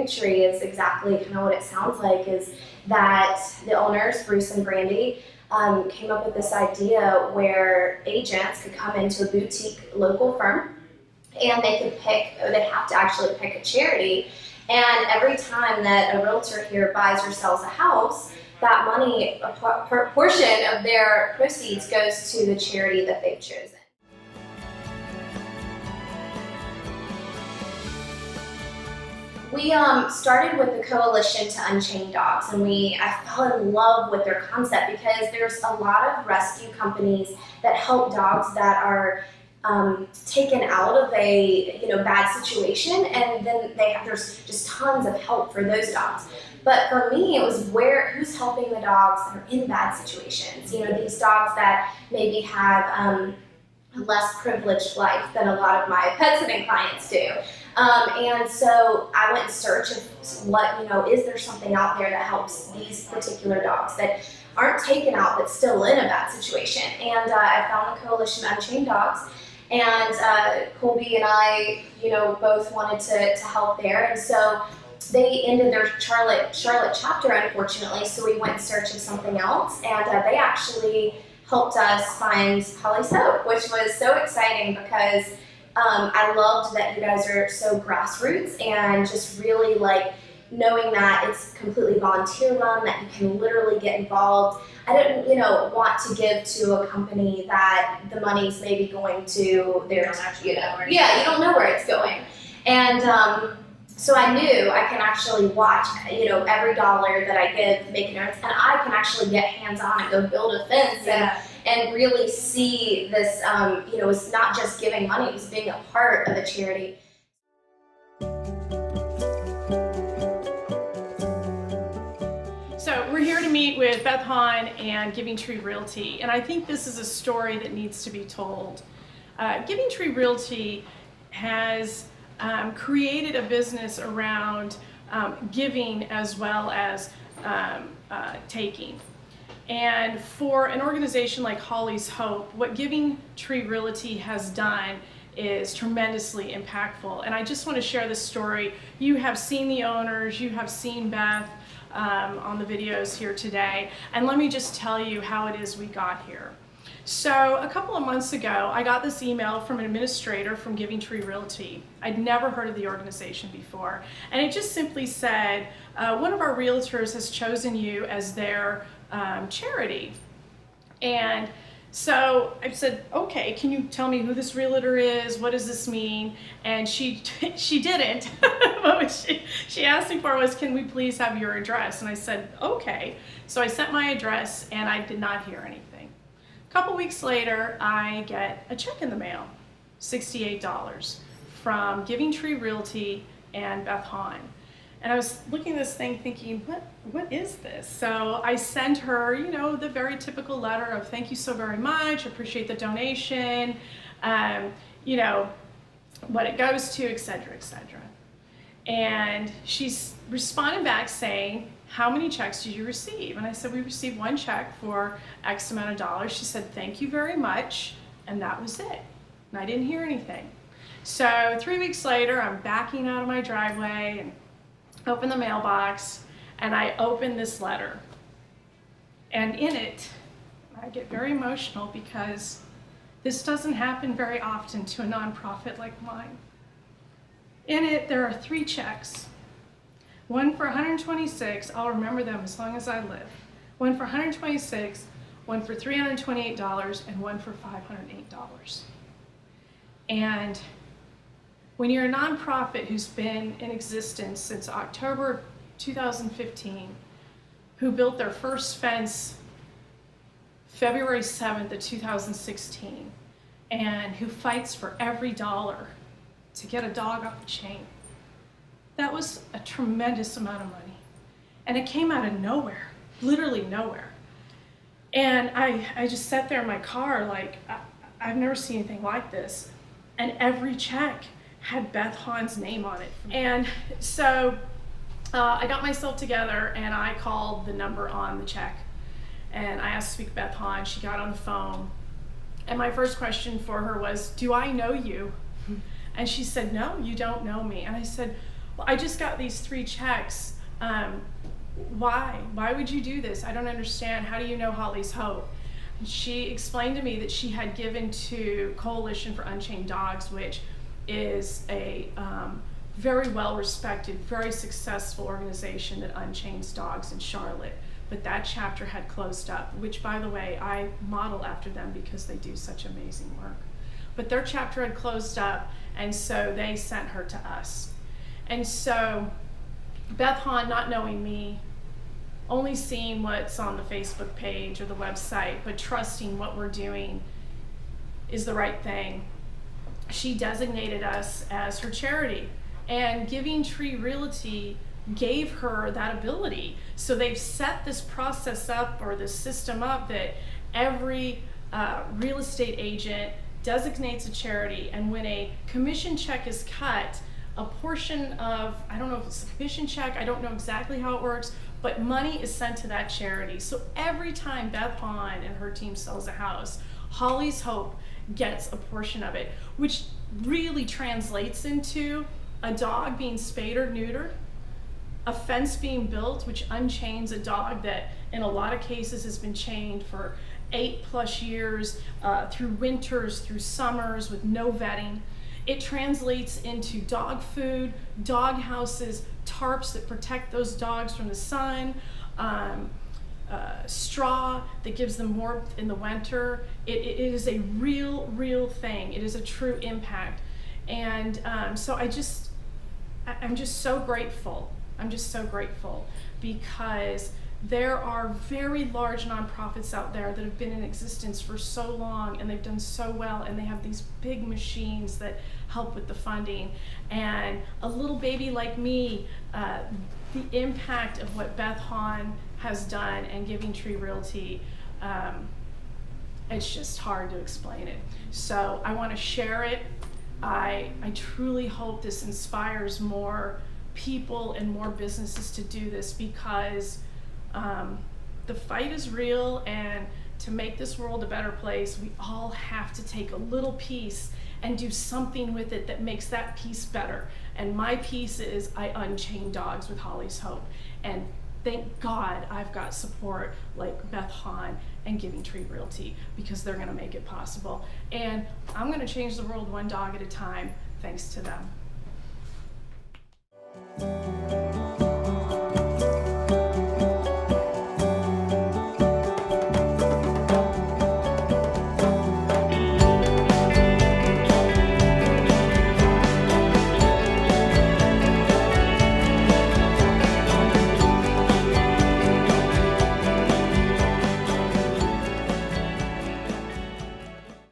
Tree is exactly kind of what it sounds like, is that the owners, Bruce and Brandy, came up with this idea where agents could come into a boutique local firm and they could pick, or they have to actually pick a charity. And every time that a realtor here buys or sells a house, that money, a portion of their proceeds goes to the charity that they've chosen. We started with the coalition to Unchained Dogs, and I fell in love with their concept because there's a lot of rescue companies that help dogs that are taken out of a bad situation, and then there's just tons of help for those dogs. But for me, it was who's helping the dogs that are in bad situations. These dogs that maybe have a less privileged life than a lot of my pet sitting clients do. And so I went in search of is there something out there that helps these particular dogs that aren't taken out but still in a bad situation. And I found the coalition Unchained Dogs, and Colby and I both wanted to help there. And so they ended their Charlotte chapter, unfortunately, so we went in search of something else, and they actually helped us find Holly's Hope, which was so exciting because I loved that you guys are so grassroots and just really knowing that it's completely volunteer run, that you can literally get involved. I didn't, want to give to a company that the money's maybe going to their, you don't know where it's going. And so I knew I can actually watch, every dollar that I give make a difference, and I can actually get hands-on and go build a fence and really see this, it's not just giving money, it was being a part of a charity. So we're here to meet with Beth Hahn and Giving Tree Realty, and I think this is a story that needs to be told. Giving Tree Realty has created a business around giving as well as taking. And for an organization like Holly's Hope, what Giving Tree Realty has done is tremendously impactful. And I just want to share this story. You have seen the owners, you have seen Beth on the videos here today. And let me just tell you how it is we got here. So a couple of months ago, I got this email from an administrator from Giving Tree Realty. I'd never heard of the organization before. And it just simply said, one of our realtors has chosen you as their charity. And so I said, okay, can you tell me who this realtor is? What does this mean? And she didn't. What she asked me for was, can we please have your address? And I said, okay. So I sent my address and I did not hear anything. A couple weeks later, I get a check in the mail, $68 from Giving Tree Realty and Beth Hahn. And I was looking at this thing thinking, what is this? So I sent her, the very typical letter of thank you so very much, appreciate the donation, what it goes to, et cetera, et cetera. And she's responded back saying, how many checks did you receive? And I said, we received one check for X amount of dollars. She said, thank you very much. And that was it. And I didn't hear anything. So 3 weeks later, I'm backing out of my driveway and open the mailbox, and I open this letter. And in it, I get very emotional because this doesn't happen very often to a nonprofit like mine. In it, there are 3 checks. One for $126, I'll remember them as long as I live. One for $126, one for $328, and one for $508. And when you're a nonprofit who's been in existence since October 2015, who built their first fence February 7th of 2016, and who fights for every dollar to get a dog off a chain, that was a tremendous amount of money. And it came out of nowhere, literally nowhere. And I just sat there in my car like, I've never seen anything like this. And every check had Beth Hahn's name on it. And so I got myself together and I called the number on the check. And I asked to speak to Beth Hahn. She got on the phone. And my first question for her was, do I know you? And she said, no, you don't know me. And I said, well, I just got these 3 checks. Why? Why would you do this? I don't understand. How do you know Holly's Hope? And she explained to me that she had given to Coalition for Unchained Dogs, which is a very well respected, very successful organization that unchains dogs in Charlotte. But that chapter had closed up, which, by the way, I model after them because they do such amazing work. But their chapter had closed up, and so they sent her to us. And so Beth Hahn, not knowing me, only seeing what's on the Facebook page or the website, but trusting what we're doing is the right thing, she designated us as her charity. And Giving Tree Realty gave her that ability. So they've set this process up, or this system up, that every real estate agent designates a charity, and when a commission check is cut, a portion of, I don't know if it's a commission check, I don't know exactly how it works, but money is sent to that charity. So every time Beth Hahn and her team sells a house, Holly's Hope gets a portion of it, which really translates into a dog being spayed or neutered, a fence being built, which unchains a dog that in a lot of cases has been chained for 8+ years, through winters, through summers, with no vetting. It translates into dog food, dog houses, tarps that protect those dogs from the sun, straw that gives them warmth in the winter. It is a real thing. It is a true impact. And so I'm just so grateful. I'm just so grateful, because there are very large nonprofits out there that have been in existence for so long, and they've done so well, and they have these big machines that help with the funding. And a little baby like me, the impact of what Beth Hahn has done and Giving Tree Realty, it's just hard to explain it. So I want to share it. I truly hope this inspires more people and more businesses to do this, because the fight is real, and to make this world a better place, we all have to take a little piece and do something with it that makes that piece better. And my piece is I unchain dogs with Holly's Hope. And thank God I've got support like Beth Hahn and Giving Tree Realty, because they're gonna make it possible. And I'm gonna change the world one dog at a time, thanks to them.